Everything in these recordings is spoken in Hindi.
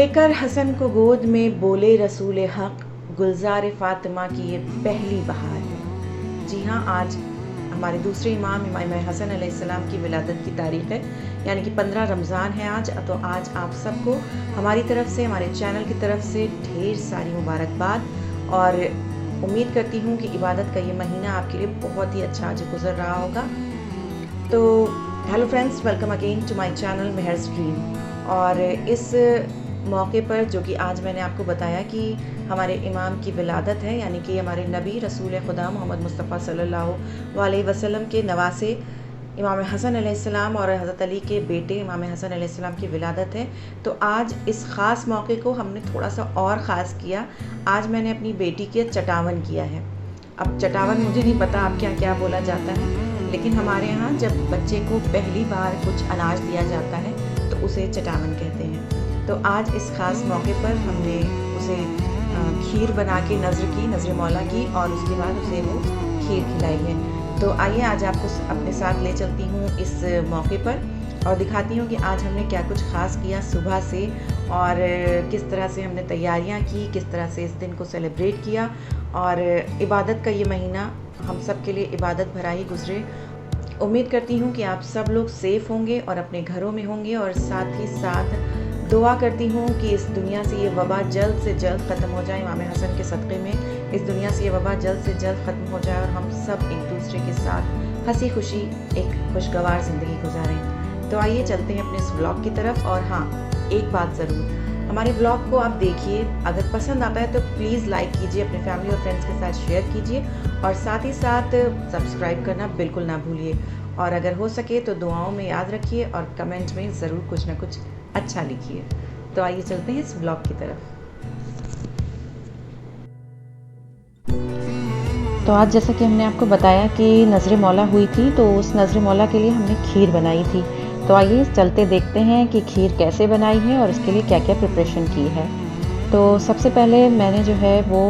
लेकर हसन को गोद में बोले रसूल हक, गुलजार फ़ातिमा की ये पहली बहार है। जी हाँ, आज हमारे दूसरे इमाम हसन अलैहिस्सलाम की विलादत की तारीख़ है, यानी कि 15 रमज़ान है आज। तो आज आप सबको हमारी तरफ से, हमारे चैनल की तरफ से ढेर सारी मुबारकबाद, और उम्मीद करती हूँ कि इबादत का ये महीना आपके लिए बहुत ही अच्छा आज गुज़र रहा होगा। तो hello friends, welcome again to my channel Mehar's dream. और इस मौके पर जो कि आज मैंने आपको बताया कि हमारे इमाम की विलादत है, यानी कि हमारे नबी रसूल खुदा मोहम्मद मुस्तफ़ा सल्लल्लाहु अलैहि वसल्लम के नवासे इमाम हसन अलैहिस्सलाम और हज़रत अली के बेटे इमाम हसन अलैहिस्सलाम की विलादत है। तो आज इस ख़ास मौके को हमने थोड़ा सा और ख़ास किया। आज मैंने अपनी बेटी के चटावन किया है। अब चटावन मुझे नहीं पता आप क्या क्या बोला जाता है, लेकिन हमारे यहाँ जब बच्चे को पहली बार कुछ अनाज दिया जाता है तो उसे चटावन कहते हैं। तो आज इस ख़ास मौके पर हमने उसे खीर बना के नज़र मौला की, और उसके बाद उसे वो खीर खिलाई है। तो आइए आज आपको अपने साथ ले चलती हूँ इस मौके पर और दिखाती हूँ कि आज हमने क्या कुछ ख़ास किया सुबह से, और किस तरह से हमने तैयारियाँ की, किस तरह से इस दिन को सेलिब्रेट किया। और इबादत का ये महीना हम सब के लिए इबादत भरा ही गुजरे। उम्मीद करती हूँ कि आप सब लोग सेफ़ होंगे और अपने घरों में होंगे, और साथ ही साथ दुआ करती हूँ कि इस दुनिया से ये वबा जल्द से जल्द ख़त्म हो जाए। इमाम हसन के सदक़े में इस दुनिया से ये वबा जल्द से जल्द ख़त्म हो जाए और हम सब एक दूसरे के साथ हंसी खुशी एक खुशगवार ज़िंदगी गुजारें। तो आइए चलते हैं अपने इस व्लॉग की तरफ। और हाँ, एक बात ज़रूर, हमारे व्लॉग को आप देखिए, अगर पसंद आता है तो प्लीज़ लाइक कीजिए, अपने फैमिली और फ्रेंड्स के साथ शेयर कीजिए, और साथ ही साथ सब्सक्राइब करना बिल्कुल ना भूलिए। और अगर हो सके तो दुआओं में याद रखिए और कमेंट में ज़रूर कुछ ना कुछ अच्छा लिखिए। तो आइए चलते हैं इस ब्लॉग की तरफ। तो आज जैसा कि हमने आपको बताया कि नज़र मौला हुई थी, तो उस नज़र मौला के लिए हमने खीर बनाई थी। तो आइए चलते देखते हैं कि खीर कैसे बनाई है और इसके लिए क्या क्या प्रिपरेशन की है। तो सबसे पहले मैंने जो है वो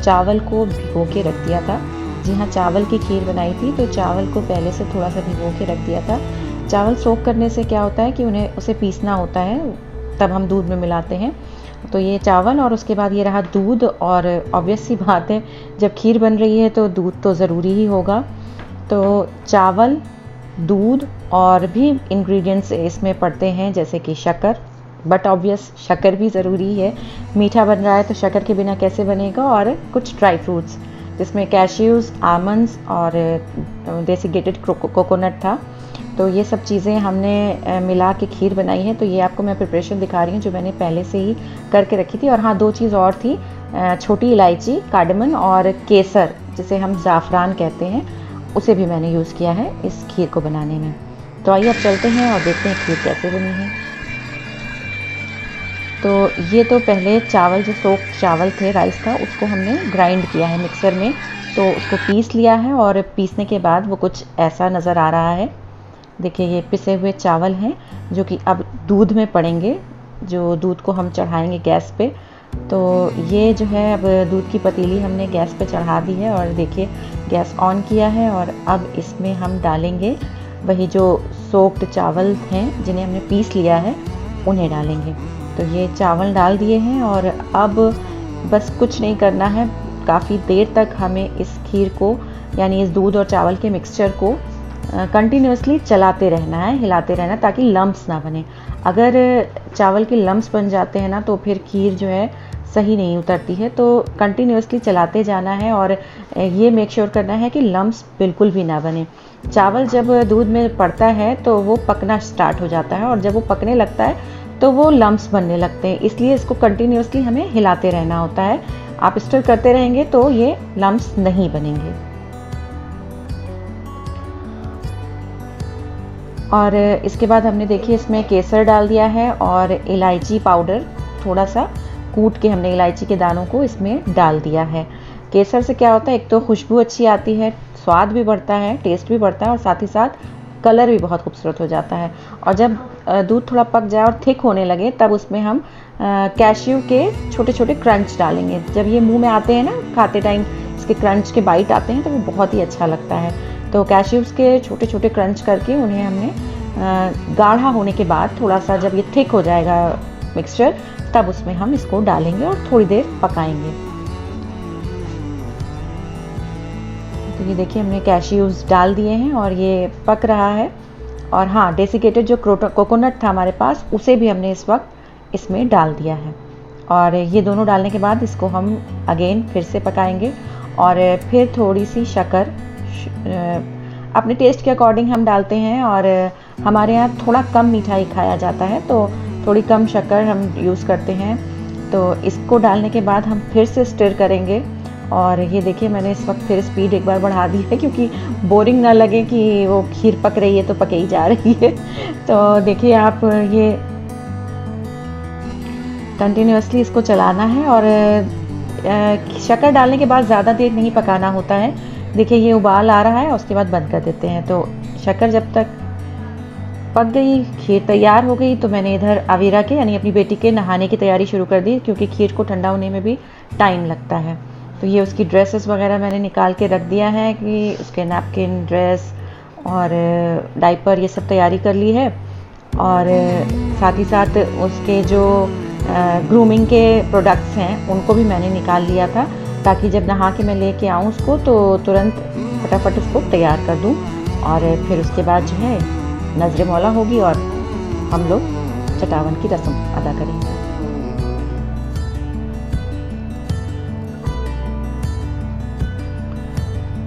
चावल को भिगो के रख दिया था। जी हाँ, चावल की खीर बनाई थी, तो चावल को पहले से थोड़ा सा भिगो के रख दिया था। चावल सोख करने से क्या होता है कि उसे पीसना होता है, तब हम दूध में मिलाते हैं। तो ये चावल और उसके बाद ये रहा दूध, और ऑब्वियस सी बात है जब खीर बन रही है तो दूध तो ज़रूरी ही होगा। तो चावल, दूध और भी इंग्रेडिएंट्स इसमें पड़ते हैं, जैसे कि शक्कर, बट ऑब्वियस शक्कर भी ज़रूरी है। मीठा बन रहा है तो शक्कर के बिना कैसे बनेगा। और कुछ ड्राई फ्रूट्स जिसमें कैश्यूज़, आमंड्स और डेसिकेटेड कोकोनट था। तो ये सब चीज़ें हमने मिला के खीर बनाई है। तो ये आपको मैं प्रिपरेशन दिखा रही हूँ जो मैंने पहले से ही करके रखी थी। और हाँ, 2 चीज़ और थी, छोटी इलायची, कार्डमन, और केसर जिसे हम ज़ाफ़रान कहते हैं, उसे भी मैंने यूज़ किया है इस खीर को बनाने में। तो आइए अब चलते हैं और देखते हैं खीर कैसे बनी है। तो ये तो पहले चावल, जो सोख चावल थे, राइस का, उसको हमने ग्राइंड किया है मिक्सर में। तो उसको पीस लिया है, और पीसने के बाद वो कुछ ऐसा नज़र आ रहा है। देखिए, ये पिसे हुए चावल हैं जो कि अब दूध में पड़ेंगे, जो दूध को हम चढ़ाएंगे गैस पे। तो ये जो है, अब दूध की पतीली हमने गैस पे चढ़ा दी है, और देखिए गैस ऑन किया है। और अब इसमें हम डालेंगे वही जो सोक्ड चावल हैं जिन्हें हमने पीस लिया है, उन्हें डालेंगे। तो ये चावल डाल दिए हैं, और अब बस कुछ नहीं करना है। काफ़ी देर तक हमें इस खीर को, यानी इस दूध और चावल के मिक्सचर को कंटिन्यूसली चलाते रहना है, हिलाते रहना, ताकि लम्प्स ना बने। अगर चावल के लम्प्स बन जाते हैं ना, तो फिर खीर जो है सही नहीं उतरती है। तो कंटिन्यूसली चलाते जाना है, और ये मेक श्योर करना है कि लम्प्स बिल्कुल भी ना बने। चावल जब दूध में पड़ता है तो वो पकना स्टार्ट हो जाता है, और जब वो पकने लगता है तो वो लम्प्स बनने लगते हैं। इसलिए इसको कंटिन्यूसली हमें हिलाते रहना होता है। आप स्टर करते रहेंगे तो ये लम्प्स नहीं बनेंगे। और इसके बाद हमने देखिए इसमें केसर डाल दिया है, और इलायची पाउडर थोड़ा सा कूट के हमने इलायची के दानों को इसमें डाल दिया है। केसर से क्या होता है, एक तो खुशबू अच्छी आती है, स्वाद भी बढ़ता है, टेस्ट भी बढ़ता है, और साथ ही साथ कलर भी बहुत खूबसूरत हो जाता है। और जब दूध थोड़ा पक जाए और थिक होने लगे, तब उसमें हम कैश्यू के छोटे छोटे क्रंच डालेंगे। जब ये मुंह में आते हैं ना, खाते टाइम इसके क्रंच के बाइट आते हैं, तो वो बहुत ही अच्छा लगता है। तो कैश्यूज़ के छोटे छोटे क्रंच करके उन्हें हमने गाढ़ा होने के बाद, थोड़ा सा जब ये थिक हो जाएगा मिक्सचर, तब उसमें हम इसको डालेंगे और थोड़ी देर पकाएंगे। तो ये देखिए हमने कैश्यूज़ डाल दिए हैं और ये पक रहा है। और हाँ, डेसिकेटेड जो कोकोनट था हमारे पास, उसे भी हमने इस वक्त इसमें डाल दिया है। और ये दोनों डालने के बाद इसको हम अगेन फिर से पकाएंगे। और फिर थोड़ी सी शक्कर अपने टेस्ट के अकॉर्डिंग हम डालते हैं, और हमारे यहाँ थोड़ा कम मिठाई खाया जाता है तो थोड़ी कम शक्कर हम यूज़ करते हैं। तो इसको डालने के बाद हम फिर से स्टिर करेंगे। और ये देखिए मैंने इस वक्त फिर स्पीड एक बार बढ़ा दी है, क्योंकि बोरिंग ना लगे कि वो खीर पक रही है तो पके ही जा रही है। तो देखिए आप, ये कंटिन्यूसली इसको चलाना है। और शक्कर डालने के बाद ज़्यादा देर नहीं पकाना होता है। देखिए ये उबाल आ रहा है, उसके बाद बंद कर देते हैं। तो शक्कर जब तक पक गई, खीर तैयार हो गई, तो मैंने इधर अवीरा के यानी अपनी बेटी के नहाने की तैयारी शुरू कर दी, क्योंकि खीर को ठंडा होने में भी टाइम लगता है। तो ये उसकी ड्रेसेस वगैरह मैंने निकाल के रख दिया है, कि उसके नैपकिन, ड्रेस और डाइपर ये सब तैयारी कर ली है। और साथ ही साथ उसके जो ग्रूमिंग के प्रोडक्ट्स हैं उनको भी मैंने निकाल लिया था, ताकि जब नहा के मैं लेके आऊँ उसको तो तुरंत फटाफट उसको तैयार कर दूँ। और फिर उसके बाद जो है नजर मौला होगी और हम लोग चटावन की रस्म अदा करेंगे।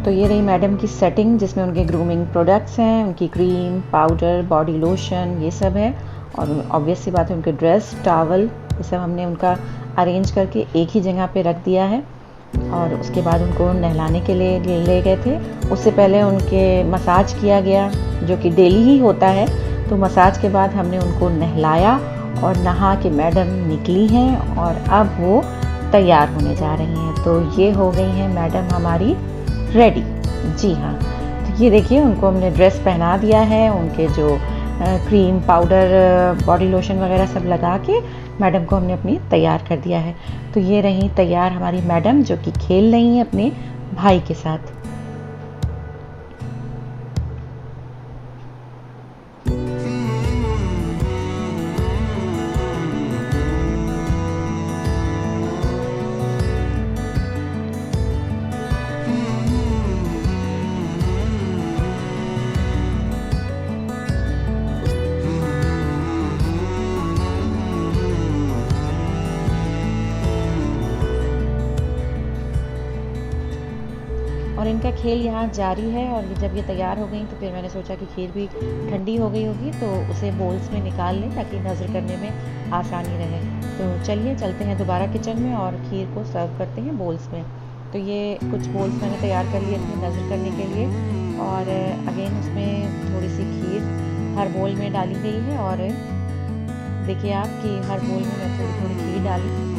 तो ये रही मैडम की सेटिंग, जिसमें उनके ग्रूमिंग प्रोडक्ट्स हैं, उनकी क्रीम, पाउडर, बॉडी लोशन, ये सब है। और ऑब्वियस सी बात है उनके ड्रेस, टॉवल, ये सब हमने उनका अरेंज करके एक ही जगह पे रख दिया है। और उसके बाद उनको नहलाने के लिए ले गए थे। उससे पहले उनके मसाज किया गया, जो कि डेली ही होता है। तो मसाज के बाद हमने उनको नहलाया और नहा के मैडम निकली हैं और अब वो तैयार होने जा रही हैं। तो ये हो गई हैं मैडम हमारी रेडी। जी हाँ, तो ये देखिए उनको हमने ड्रेस पहना दिया है, उनके जो क्रीम, पाउडर, बॉडी लोशन वगैरह सब लगा के मैडम को हमने अपनी तैयार कर दिया है। तो ये रही तैयार हमारी मैडम, जो कि खेल रही हैं अपने भाई के साथ। और इनका खेल यहाँ जारी है। और जब ये तैयार हो गई तो फिर मैंने सोचा कि खीर भी ठंडी हो गई होगी, तो उसे बोल्स में निकाल लें ताकि नज़र करने में आसानी रहे। तो चलिए चलते हैं दोबारा किचन में और खीर को सर्व करते हैं बोल्स में। तो ये कुछ बोल्स मैंने तैयार कर लिए थे नज़र करने के लिए। और अगेन उसमें थोड़ी सी खीर हर बोल में डाली गई है। और देखिए आप कि हर बोल में मैं थोड़ी थोड़ी खीर डाली।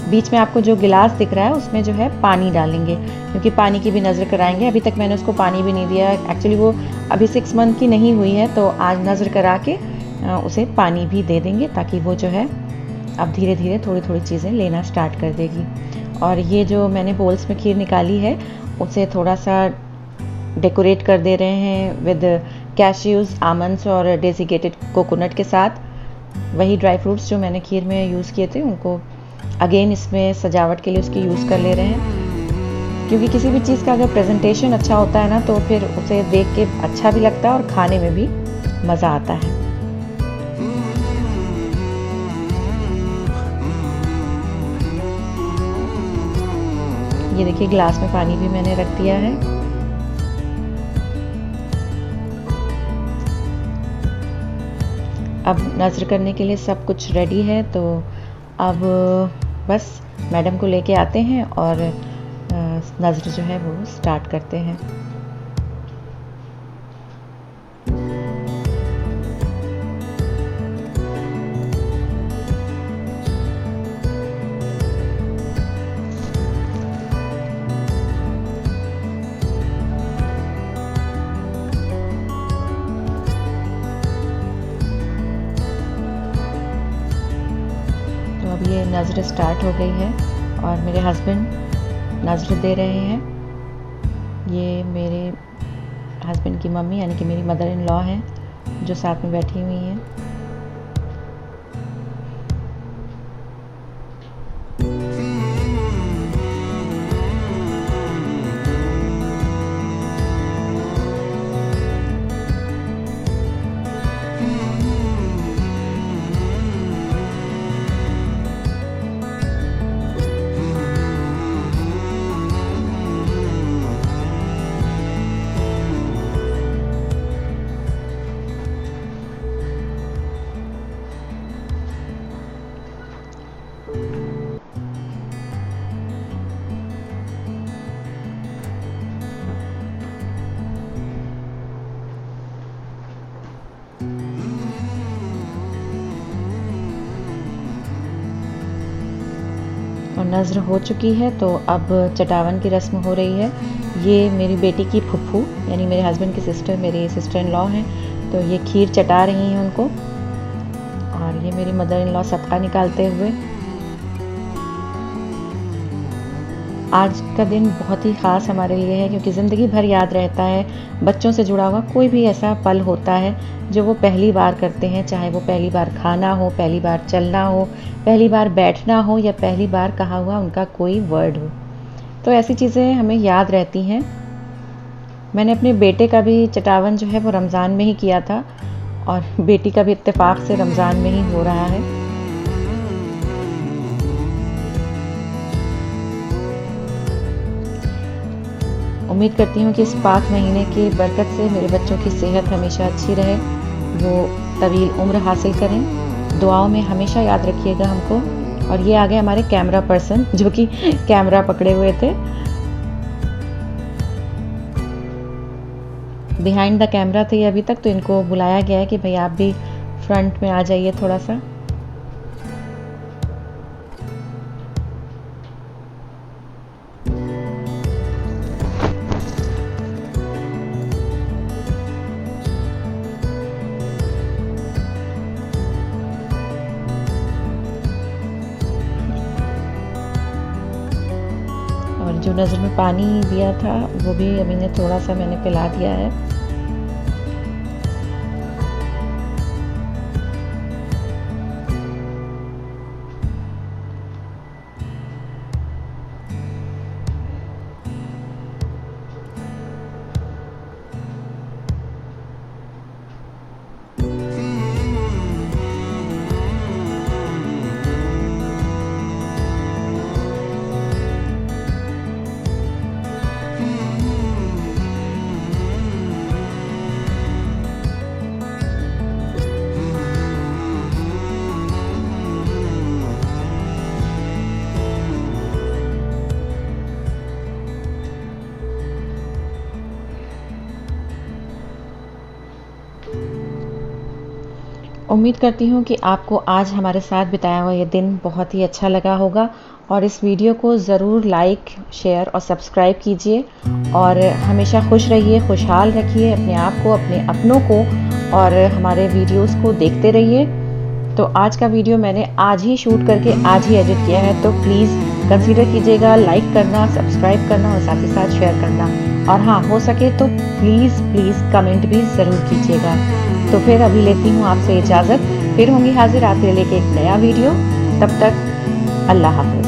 बीच में आपको जो गिलास दिख रहा है उसमें जो है पानी डालेंगे, क्योंकि पानी की भी नज़र कराएंगे। अभी तक मैंने उसको पानी भी नहीं दिया, एक्चुअली वो अभी 6 मंथ की नहीं हुई है। तो आज नज़र करा के उसे पानी भी दे देंगे, ताकि वो जो है अब धीरे धीरे थोड़ी थोड़ी चीज़ें लेना स्टार्ट कर देगी। और ये जो मैंने बोल्स में खीर निकाली है उसे थोड़ा सा डेकोरेट कर दे रहे हैं विद कैश्यूज़, आमंड्स और डेसिकेटेड कोकोनट के साथ। वही ड्राई फ्रूट्स जो मैंने खीर में यूज़ किए थे उनको अगेन इसमें सजावट के लिए उसकी यूज़ कर ले रहे हैं। क्योंकि किसी भी चीज़ का अगर प्रेजेंटेशन अच्छा होता है ना, तो फिर उसे देख के अच्छा भी लगता है और खाने में भी मज़ा आता है। ये देखिए ग्लास में पानी भी मैंने रख दिया है। अब नज़र करने के लिए सब कुछ रेडी है। तो अब बस मैडम को लेके आते हैं और नज़र जो है वो स्टार्ट करते हैं। अब ये नज़र स्टार्ट हो गई है और मेरे हस्बैंड नज़र दे रहे हैं। ये मेरे हस्बैंड की मम्मी यानी कि मेरी मदर इन लॉ हैं, जो साथ में बैठी हुई हैं। और नज़र हो चुकी है तो अब चटावन की रस्म हो रही है। ये मेरी बेटी की फुफ्फू यानी मेरे हस्बैंड की सिस्टर, मेरी सिस्टर इन लॉ हैं, तो ये खीर चटा रही हैं उनको। और ये मेरी मदर इन लॉ सबका निकालते हुए। आज का दिन बहुत ही ख़ास हमारे लिए है क्योंकि ज़िंदगी भर याद रहता है। बच्चों से जुड़ा हुआ कोई भी ऐसा पल होता है जो वो पहली बार करते हैं, चाहे वो पहली बार खाना हो, पहली बार चलना हो, पहली बार बैठना हो या पहली बार कहा हुआ उनका कोई वर्ड हो। तो ऐसी चीज़ें हमें याद रहती हैं। मैंने अपने बेटे का भी चटावन जो है वो रमज़ान में ही किया था और बेटी का भी इत्तेफाक से रमज़ान में ही हो रहा है। उम्मीद करती हूँ कि इस पाक महीने की बरकत से मेरे बच्चों की सेहत हमेशा अच्छी रहे, वो तवील उम्र हासिल करें। दुआओं में हमेशा याद रखिएगा हमको। और ये आ गए हमारे कैमरा पर्सन जो कि कैमरा पकड़े हुए थे। बिहाइंड द कैमरा थे अभी तक, तो इनको बुलाया गया है कि भाई आप भी फ्रंट में आ जाइए थोड़ा सा। और जो नज़र में पानी दिया था वो भी अभी ने थोड़ा सा मैंने पिला दिया है। उम्मीद करती हूँ कि आपको आज हमारे साथ बिताया हुआ ये दिन बहुत ही अच्छा लगा होगा और इस वीडियो को ज़रूर लाइक, शेयर और सब्सक्राइब कीजिए और हमेशा खुश रहिए, खुशहाल रखिए अपने आप को, अपने अपनों को और हमारे वीडियोस को देखते रहिए। तो आज का वीडियो मैंने आज ही शूट करके आज ही एडिट किया है, तो प्लीज़ कंसीडर कीजिएगा लाइक करना, सब्सक्राइब करना और साथ ही साथ शेयर करना। और हाँ, हो सके तो प्लीज़ कमेंट भी ज़रूर कीजिएगा। तो फिर अभी लेती हूँ आपसे इजाज़त, फिर होंगी हाजिर आपके लेके एक नया वीडियो। तब तक अल्लाह हाफ़िज़।